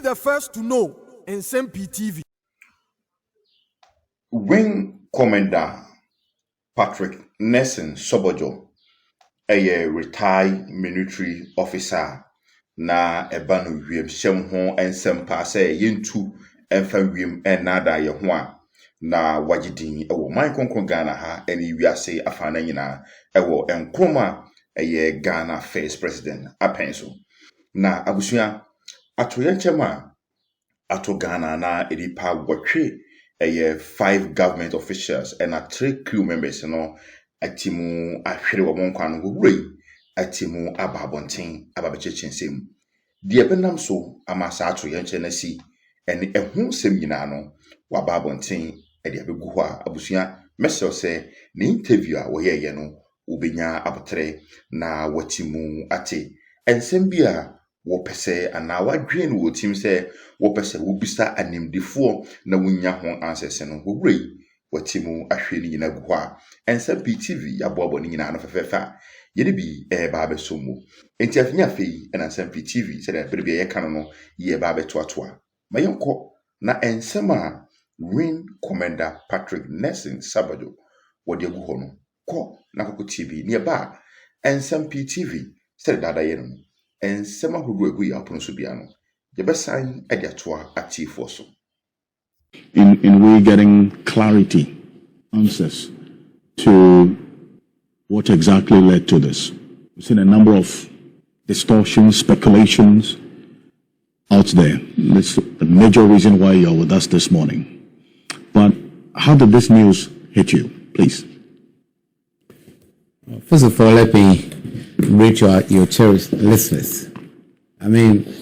the first to know Nsem-Pii TV. Wing Commander Patrick Sogbodjor, a retired military officer, na ebanu wiem shem ho ensem-pa say yentu emfa wiem enada ye ho a na wagidin ewo man konkon Ghana ha eni wiase afana nyina ewo enkroma eye Ghana first president apenso na abusua atoye chema ato Ghana na edipa wotwe 5 government officials and 3 crew members no atimu ahwere wo monkwan wo wurei atimu ababonten ababechechensem die benam so amasa ato yenche na si ene ehu sem nyina no wababonten e de abegu ho a abusua mesel se ne interview a wo ye no obenya abotre na watimu ate ensem bia wo pese ana wadwen wo tim se wo pese wo bisa animdifo na wonya ho ansese no wo brei watimu ahwe ni nyina gu ho a Nsem-Pii TV yaboabo ni nyina no fefefa yede bi ba besomo enti afinya fei na Nsem-Pii TV se da bere ye kan no ye ba betoatoa mayenko na ensem a Wing Commander Patrick Sogbodjor wode gu ho no ko na koko TV ne ba Nsem-Pii TV se da ye no ensema hudu egu ya pono so bia no ye besan e dia toa active so in we getting clarity answers to what exactly led to this. We've seen a number of distortions, speculations out there. That's a major reason why you're with us this morning. But how did this news hit you, please? First of all, let me greet your cherished listeners. I mean,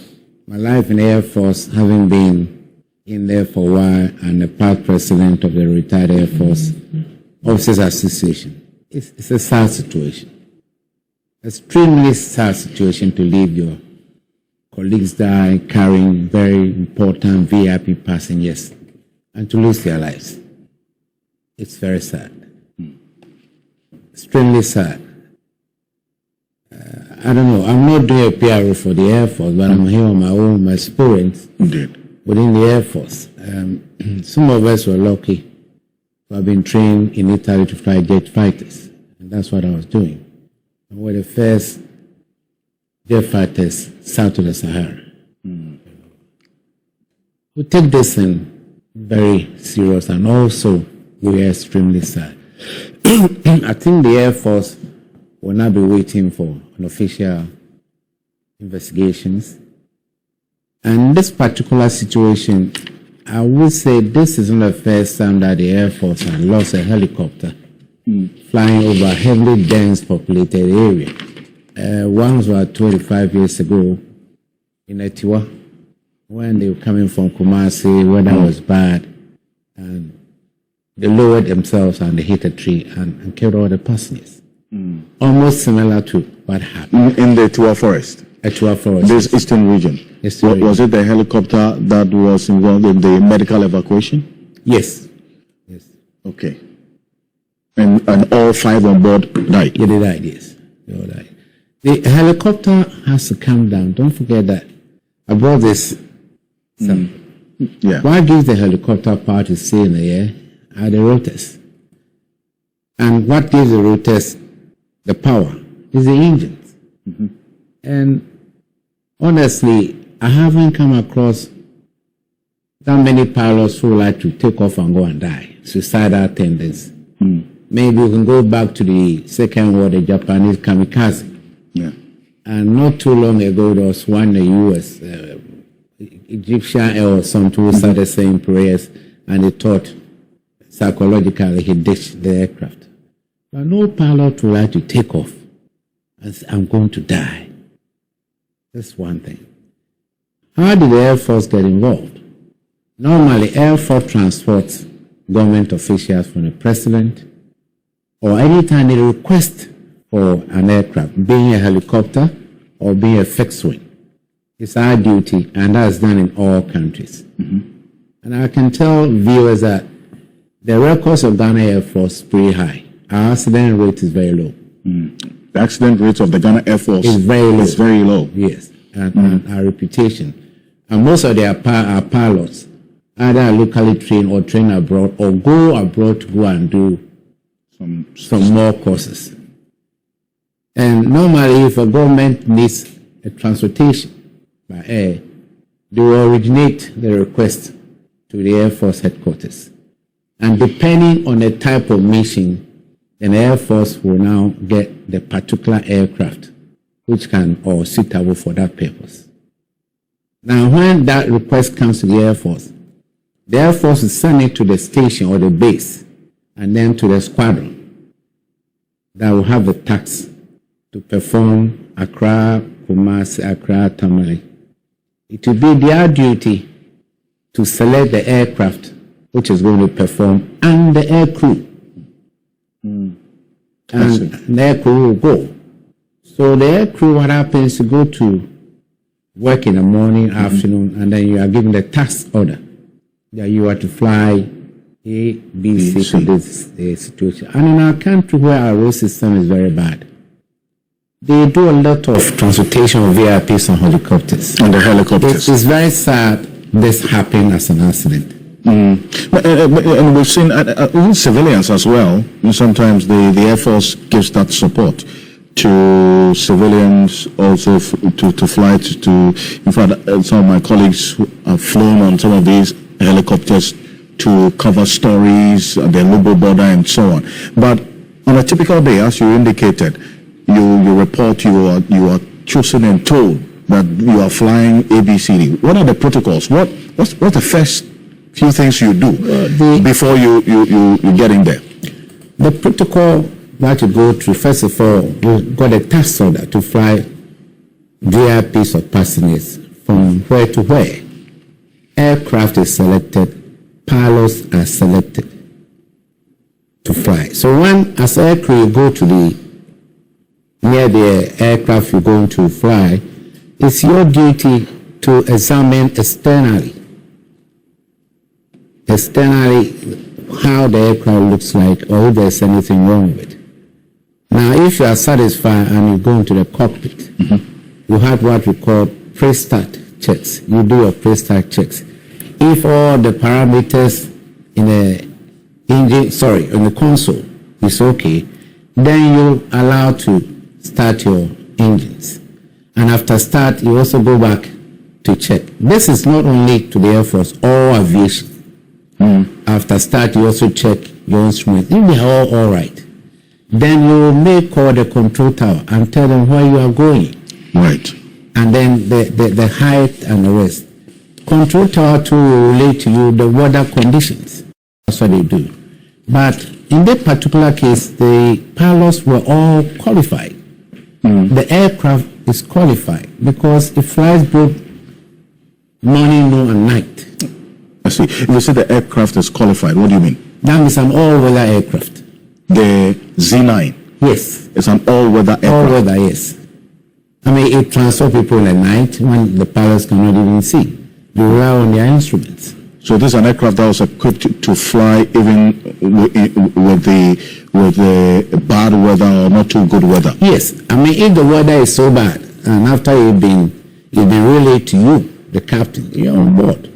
my life in the Air Force, having been in there for a while and the past president of the Retired Air Force Officers Association, it's a sad situation. Extremely sad situation to leave your colleagues die carrying very important VIP passengers and to lose their lives. It's very sad. Extremely sad. I don't know. I'm not doing a PR for the Air Force, but I'm here on my own, my experience within the Air Force. Some of us were lucky to have been trained in Italy to fly jet fighters, and that's what I was doing. We were the first jet fighters south of the Sahara. We take this thing very serious, and also we are extremely sad. I think the Air Force will not be waiting for an official investigations. And this particular situation, I would say this is not the first time that the Air Force has lost a helicopter flying over a heavily dense populated area. One was about 25 years ago in Etiwa, when they were coming from Kumasi, weather was bad, and they lowered themselves and they hit a tree and killed all the passengers. Almost similar to what happened in the Etiwa forest. Etiwa forest. This eastern region. Was it the helicopter that was involved in the medical evacuation? Yes. Yes. Okay. And all 5 on board died? Yeah, they died, yes. They all died. The helicopter has to come down. Don't forget that. I brought this. Yeah. What gives the helicopter power to stay in the air are the rotors. And what gives the rotors the power is the engines. And honestly, I haven't come across that many pilots who like to take off and go and die. Suicidal tendencies. Maybe we can go back to the Second War, the Japanese kamikaze. Yeah. And not too long ago, there was one in the US, Egyptian Air or something, who started saying prayers, and they thought psychologically he ditched the aircraft. But no pilot would like to take off and say, I'm going to die. That's one thing. How did the Air Force get involved? Normally, Air Force transports government officials from the president, or anytime they request for an aircraft, being a helicopter or being a fixed wing. It's our duty, and that's done in all countries. And I can tell viewers that the records of Ghana Air Force is pretty high. Our accident rate is very low. The accident rate of the Ghana Air Force is very low. Is very low. Yes, and our reputation. And most of their are pilots, either locally trained or trained abroad, or go abroad to go and do some more courses. And normally, if a government needs a transportation by air, they will originate the request to the Air Force headquarters. And depending on the type of mission, the Air Force will now get the particular aircraft which can or suitable for that purpose. Now, when that request comes to the Air Force will send it to the station or the base and then to the squadron that will have the task to perform Accra, Kumasi, Accra, Tamale. It will be their duty to select the aircraft which is going to perform and the air crew. And the air crew will go. So the air crew, what happens, to go to work in the morning, afternoon, and then you are given the task order that you are to fly A, B, C to this situation. And in our country where our road system is very bad, they do a lot of transportation of VIPs on helicopters. On the helicopters. It's very sad this happened as an accident. And we've seen even civilians as well. Sometimes the Air Force gives that support to civilians also to fly to. In fact, some of my colleagues have flown on some of these helicopters to cover stories at the Lubo border and so on. But on a typical day, as you indicated, you report you are chosen and told that you are flying ABCD. What are the protocols? What's the first few things you do before you get in there? The protocol that you go through, first of all, you got a task order to fly VIPs or passengers from where to where. Aircraft is selected, pilots are selected to fly. So when, as aircrew, you go to near the aircraft you're going to fly, it's your duty to examine externally how the aircraft looks like or if there's anything wrong with it. Now, if you are satisfied and you go into the cockpit, you have what we call pre-start checks. You do your pre-start checks. If all the parameters in the console is okay, then you're allowed to start your engines. And after start, you also go back to check. This is not only to the Air Force or aviation. After start, you also check your instruments. If they are all right, then you may call the control tower and tell them where you are going. Right. And then the height and the rest. Control tower too will relate to you the weather conditions. That's what they do. But in that particular case, the pilots were all qualified. The aircraft is qualified because it flies both morning, noon, and night. I see. If you say the aircraft is qualified, what do you mean? That means an all-weather aircraft. The Z9? Yes. It's an all-weather aircraft? All-weather, yes. I mean, it transports people in the night when the pilots cannot even see. They rely on their instruments. So this is an aircraft that was equipped to fly even with the bad weather or not too good weather? Yes. I mean, if the weather is so bad, and after you've been relayed to you, the captain, you're on board.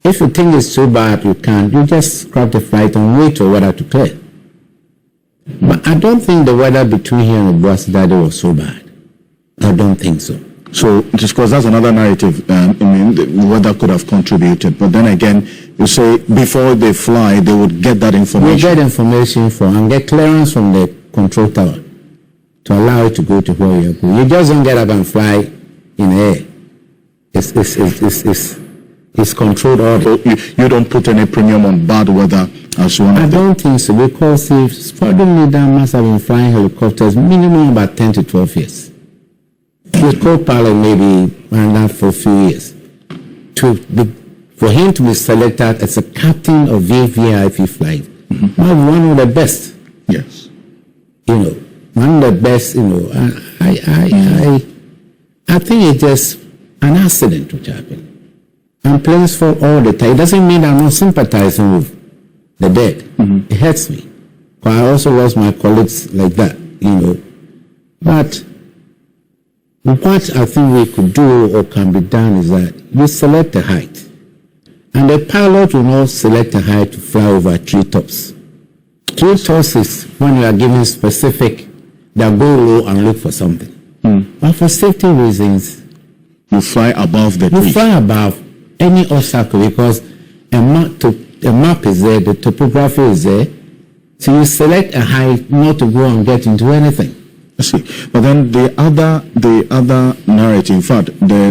If you think it's so bad, you just scrap the flight and wait for weather to clear. But I don't think the weather between here and Boasidade was so bad. I don't think so. So, just because that's another narrative, I mean, the weather could have contributed. But then again, you say before they fly, they would get that information. We get information and get clearance from the control tower to allow it to go to where you're going. You just don't get up and fly in the air. It's controlled order. So you don't put any premium on bad weather as one I of them? don't think so, because the squadron leader must have been flying helicopters minimum about 10 to 12 years. The co-pilot maybe ran that for a few years. For him to be selected as a captain of VVIP flight, one of the best. Yes. One of the best, I think it's just an accident which happened. And planes fall all the time. It doesn't mean I'm not sympathizing with the dead. It hurts me. But I also lost my colleagues like that, But What I think we could do or can be done is that you select the height. And the pilot will not select a height to fly over treetops. Treetops is when you are given specific, they go low and look for something. But for safety reasons, You fly above the you tree. fly above any obstacle because a map is there, the topography is there. So you select a height not to go and get into anything. I see. But then the other narrative, in fact,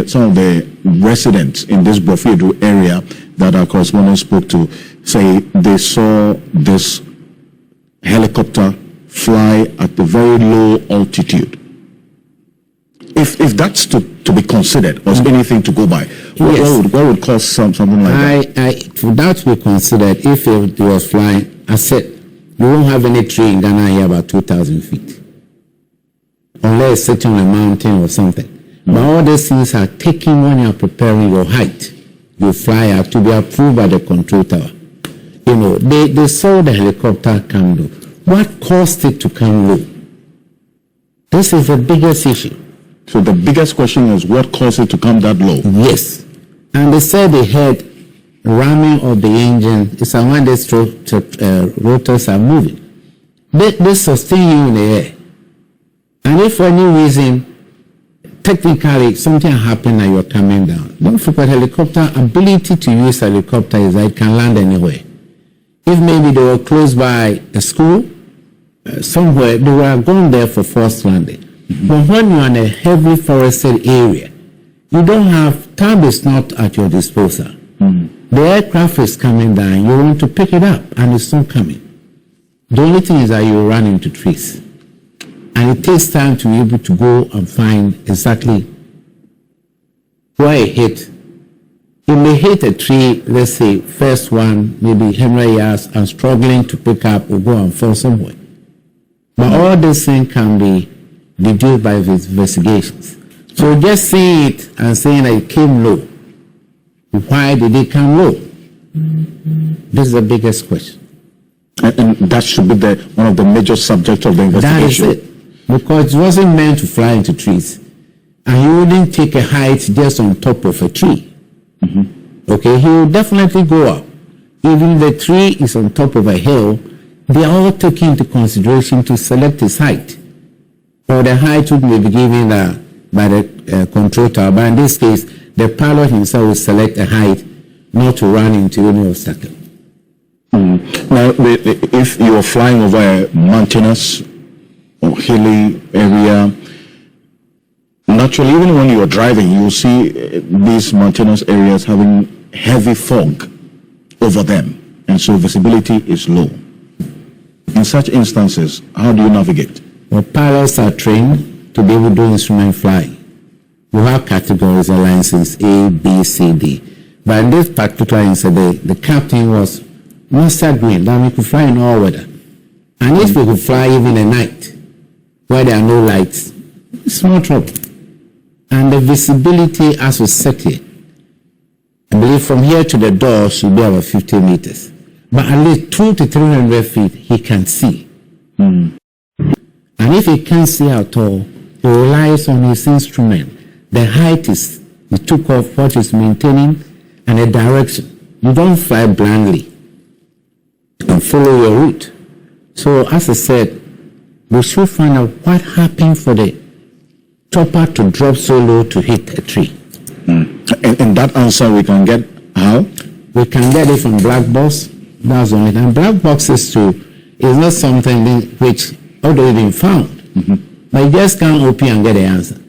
some of the residents in this Brofiedu area that our correspondent spoke to say they saw this helicopter fly at a very low altitude. If that's to be considered or anything to go by, what would cause something like that? For that to be considered, if it was flying, I said, you won't have any tree in Ghana here about 2,000 feet. Unless sitting on a mountain or something. But all these things are taken when you are preparing your height. You fly up to be approved by the control tower. You know, they saw the helicopter come low. What caused it to come low? This is the biggest issue. So the biggest question is what caused it to come that low? Yes. And they said they heard ramming of the engine. It's when the rotors are moving. They sustain you in the air. And if for any reason, technically something happened and you're coming down, don't forget helicopter ability to use helicopter is that it can land anywhere. If maybe they were close by a school, somewhere, they were going there for forced landing. But when you're in a heavily forested area, you don't have, time is not at your disposal. The aircraft is coming down, you want to pick it up, and it's not coming. The only thing is that you run into trees. And it takes time to be able to go and find exactly where it hit. You may hit a tree, let's say, first one, maybe 100 yards, and struggling to pick up or go and fall somewhere. But all these things can be deduced by investigations. So just seeing it and saying that it came low. Why did it come low? This is the biggest question. And that should be one of the major subjects of the investigation. That is it. Because it wasn't meant to fly into trees. And he wouldn't take a height just on top of a tree. Okay, he will definitely go up. Even the tree is on top of a hill, they are all taken into consideration to select his height. Or the height would be given by the control tower. But in this case, the pilot himself will select a height not to run into any obstacle. Now, if you are flying over a mountainous or hilly area, naturally, even when you are driving, you see these mountainous areas having heavy fog over them, and so visibility is low. In such instances, how do you navigate? Well, pilots are trained to be able to do instrument flying. We have categories of license A, B, C, D. But in this particular incident, the captain was mustard green, that we could fly in all weather. And if we could fly even at night, where there are no lights, it's no trouble. And the visibility as we set it, I believe from here to the door should be about 50 meters. But at least 200 to 300 feet, he can see. And if he can't see at all, he relies on his instrument. The height is, he took off what is maintaining, and the direction. You don't fly blindly and follow your route. So as I said, we should find out what happened for the chopper to drop so low to hit a tree. And that answer we can get how? We can get it from black box. That's the only thing. And black boxes too is not something which although been found, but you just can't open and get the answer.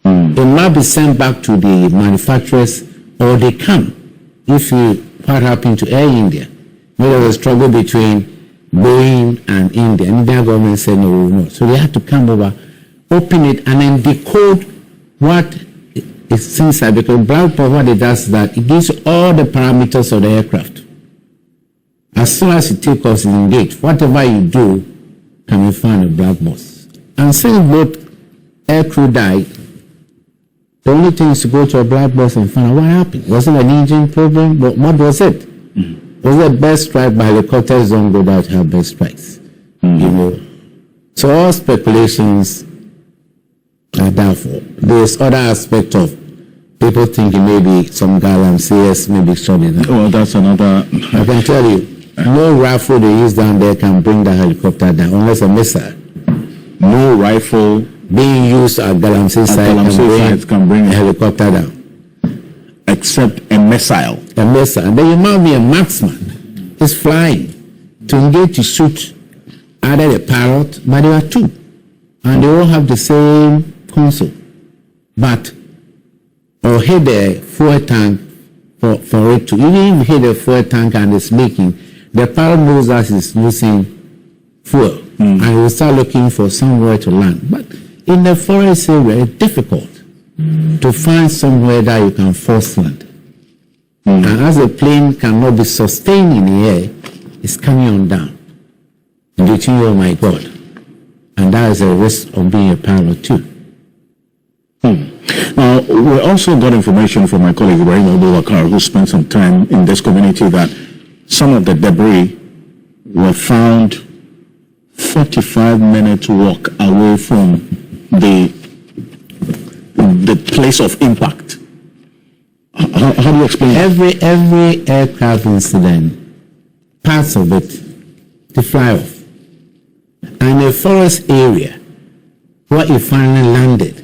It might be sent back to the manufacturers, or they come. If what happened to Air India, there was a struggle between Boeing and India. And Indian government said no. So they had to come over, open it, and then decode what is inside. Because black box, what it does is that it gives all the parameters of the aircraft. As soon as you take off and engage, whatever you do can be found in black box. And since both aircrew died, the only thing is to go to a black box and find out what happened. Was it an engine problem? But what was it? Was it best strike? By helicopters don't go out to have best strikes. You know. So all speculations Therefore, there's other aspect of people thinking maybe some galamsees maybe shooting them. Well, that's another. I can tell you, no rifle they use down there can bring the helicopter down unless a missile. No rifle being used at Galamsey site can bring a helicopter down. Except a missile. A missile. And then you might be a marksman. It's flying to engage to shoot either a parrot, but there are two. And they all have the same console. But, or hit the fuel tank for it to, even if you hit the fuel tank and it's leaking, the parrot knows that it's losing fuel. And it will start looking for somewhere to land. But in the forest area, it's difficult to find somewhere that you can force land. And as a plane cannot be sustained in the air, it's coming on down. And you think, oh my God. And that is a risk of being a pilot too. Now, we also got information from my colleague Ibrahim Abubakar, who spent some time in this community, that some of the debris were found 45 minutes walk away from the place of impact. How do you explain every aircraft incident, parts of it, they fly off. And in a forest area where it finally landed,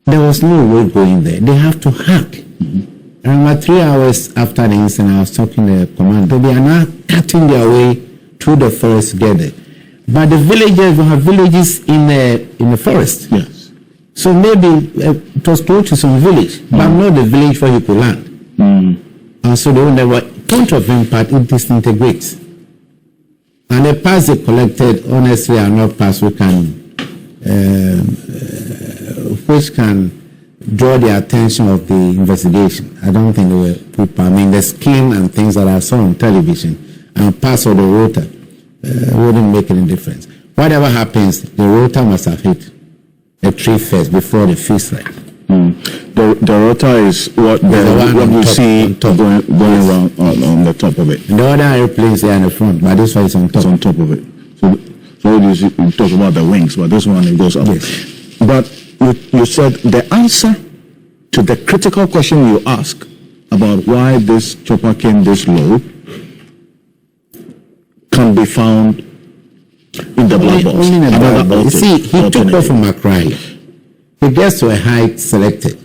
there was no road going there. They have to hack. And about 3 hours after the incident, I was talking to the commander. They are now cutting their way through the forest together. But the villagers will have villages in the forest. Yes. So maybe it was close to some village, but not the village where you could land. And so they wonder what point of impact it disintegrates. And the parts they collected, honestly, are not parts which can draw the attention of the investigation. I don't think they were people. I mean, the skin and things that I saw on television and parts of the rotor wouldn't make any difference. Whatever happens, the rotor must have hit a tree first before the face line. The rotor is what you see going around on the top of it. And the other airplanes are in the front, but this one is on top. It's on top of it. So you talk about the wings, but this one it goes up. Yes. But you said the answer to the critical question you asked about why this chopper came this low can be found in the black box. Only in the black box. You see, he took off from Accra. He gets to a height selected.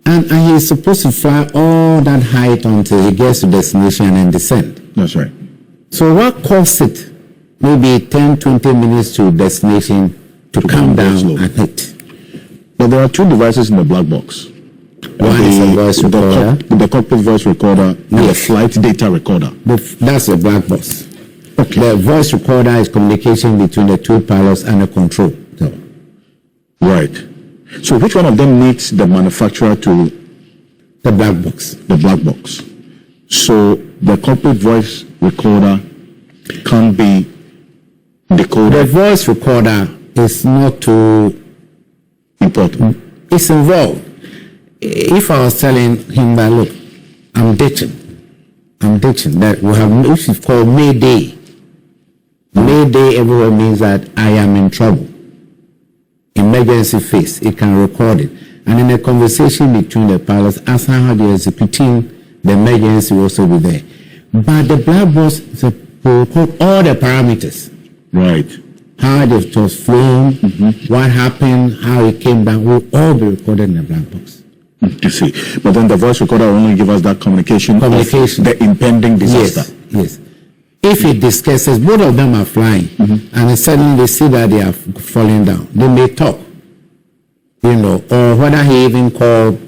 And he's supposed to fly all that height until he gets to destination and descend. That's right. So what caused it? Maybe 10, 20 minutes to destination to come down and hit. But there are two devices in the black box. One is a voice recorder. The cockpit voice recorder and the flight data recorder. That's a black box. Okay. The voice recorder is communication between the two pilots and the control. So. Right. So which one of them needs the manufacturer to? The black box. The black box. So the cockpit voice recorder can be decoded. The voice recorder is not too important. It's involved. If I was telling him that, look, I'm ditching, that we have, which is called Mayday. Mayday everywhere means that I am in trouble. Emergency phase, it can record it. And in a conversation between the pilots, as how they're executing the emergency will also be there. But the black box will record all the parameters. Right. How it was flown, what happened, how it came down, will all be recorded in the black box. You see. But then the voice recorder will only give us that communication. Of the impending disaster. Yes. If it discusses, both of them are flying, and then suddenly they see that they are falling down, they may talk, or whether he even called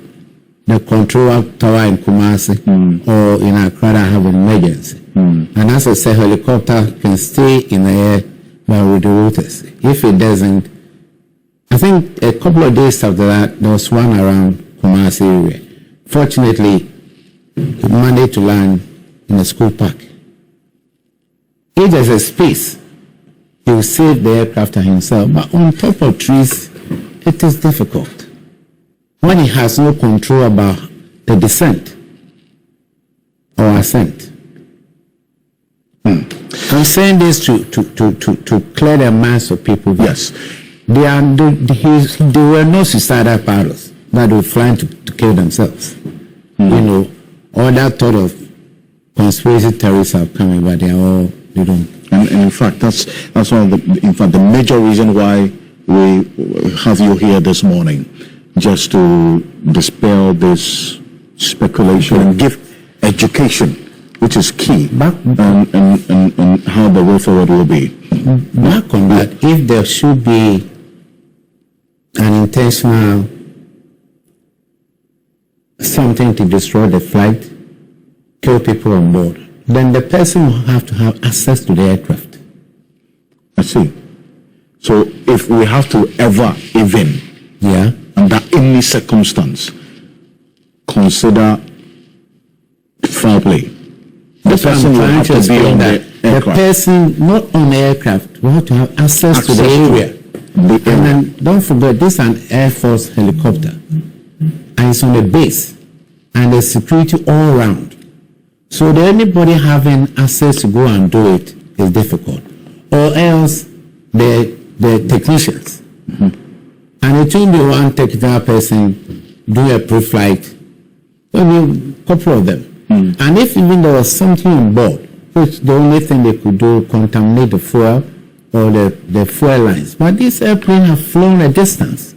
the control tower in Kumasi or in Accra that have an emergency. And as I said, helicopter can stay in the air but with the rotors. If it doesn't, I think a couple of days after that, there was one around Kumasi area. Fortunately, he managed to land in a school park. If there's a space, he will save the aircraft and himself. But on top of trees, it is difficult. When he has no control about the descent or ascent. I'm saying this to clear the minds of people. Yes. They were not suicidal pilots that were flying to kill themselves. You know, all that thought of conspiracy theories are coming, but they don't. And in fact, that's one of the major reason why we have you here this morning, just to dispel this speculation and give education, which is key, and how the way forward will be. Back on that, if there should be an intentional something to destroy the flight, kill people on board, then the person will have to have access to the aircraft. I see. So if we have to ever, even, under any circumstance, consider foul play, the person will have to be on the aircraft. The person not on the aircraft will have to have access to the area. And then don't forget, this is an Air Force helicopter, and it's on the base, and there's security all around. So anybody having access to go and do it is difficult, or else the technicians. And it will be one technical person doing a pre-flight, maybe a couple of them. And if even there was something on board, which the only thing they could do contaminate the fuel or the fuel lines. But this airplane have flown a distance,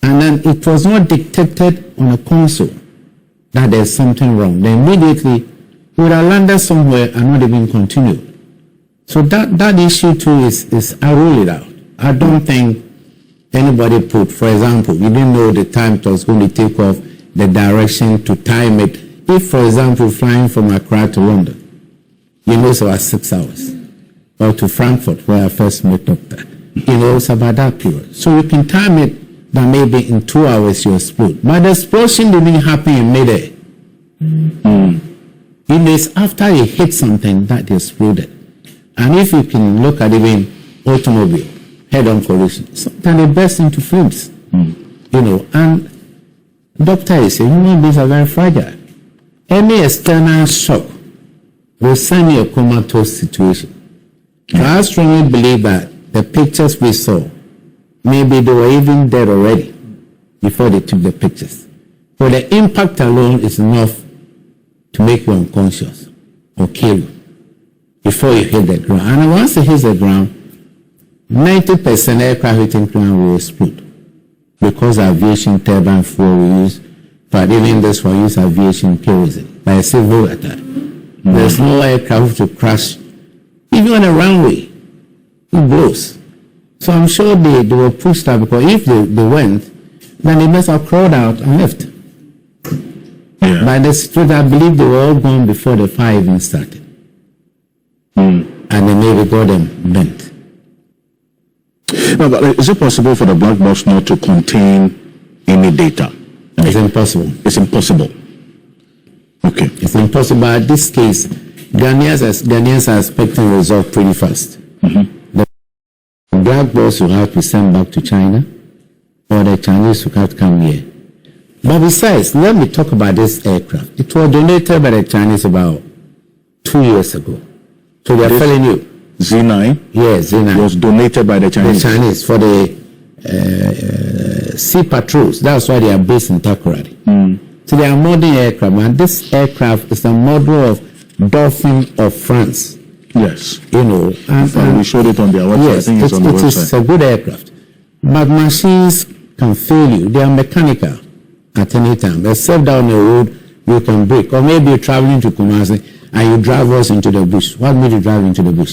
and then it was not detected on a console that there's something wrong. Then immediately we would have landed somewhere and not even continued. So that issue too is I rule it out. I don't think anybody put, for example, you didn't know the time it was going to take off, the direction to time it. If, for example, flying from Accra to London, you know it's about 6 hours. Or to Frankfurt, where I first met Doctor, you know it's about that period. So you can time it that maybe in 2 hours you explode. But the explosion didn't happen in midair. It is after you hit something that exploded. And if you can look at even automobile, head-on collision, sometimes they burst into flames. You know, and doctor is saying human beings are very fragile. Any external shock will send you a comatose situation. So I strongly believe that the pictures we saw, maybe they were even dead already before they took the pictures. So the impact alone is enough to make you unconscious or kill you before you hit the ground. And once it hits the ground, 90% aircraft hitting ground will explode because aviation turbine fuel we use, but even this one use aviation kerosene by a civil attack. There's no aircraft to crash, even on a runway. It blows. So I'm sure they were pushed out, because if they went, then they must have crawled out and left. By the street, I believe they were all gone before the fire even started. And they maybe got them bent. No, but is it possible for the black box not to contain any data? It's impossible. It's impossible. Okay. It's impossible. But in this case, Ghanaians are expecting results pretty fast. The black box will have to send back to China, or the Chinese will have to come here. But besides, let me talk about this aircraft. It was donated by the Chinese about 2 years ago. So they are telling you. Z9? Yes, Z9. Was donated by the Chinese. The Chinese for the sea patrols. That's why they are based in Takoradi. So they are modern aircraft, and this aircraft is a model of Dolphin of France. Yes. You know, and we showed it on their website. Yes, I think it's on the website. It is a good aircraft. But machines can fail you. They are mechanical at any time. Except down the road, you can brake. Or maybe you're traveling to Kumasi and you drive us into the bush. What made you drive into the bush?